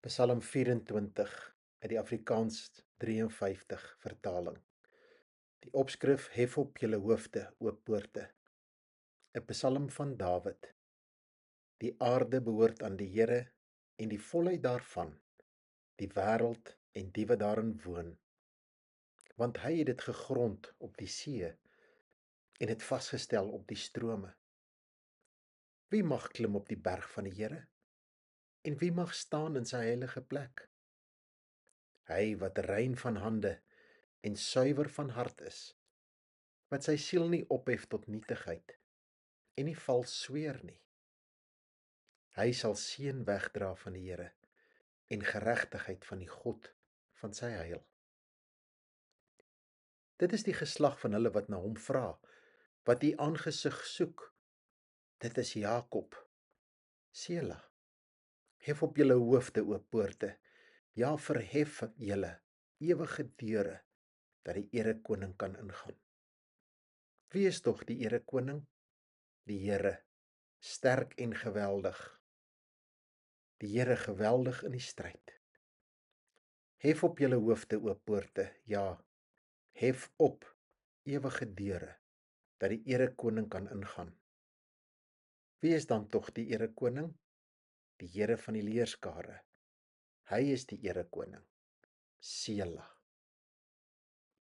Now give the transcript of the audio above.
Psalm 24 uit die Afrikaans 53 vertaling. Die opskrif: Hef op julle hoofde, o poorte. 'n Psalm van Dawid. Die aarde behoort aan die Here en die volheid daarvan, die wêreld en die wat daarin woon. Want hy het dit gegrond op die see en dit vasgestel op die strome. Wie mag klim op die berg van die Here? En wie mag staan in sy heilige plek? Hy wat rein van hande en suiwer van hart is, wat sy siel nie ophef tot nietigheid en nie vals sweer nie. Hy sal seën wegdra van die Here en geregtigheid van die God van sy heil. Dit is die geslag van hulle wat na hom vra, wat u aangesig soek. Dit is Jakob. Sela. Hef op julle hoofde, o poorte, ja, verhef julle ewige deure, dat die erekoning kan ingaan. Wie is tog die erekoning? Die Here, sterk en geweldig. Die Here geweldig in die stryd. Hef op julle hoofde, o poorte, ja, hef op ewige deure, dat die erekoning kan ingaan. Wie is dan tog die erekoning? Die Here van die leerskare. Hy is die erekoning. Sela.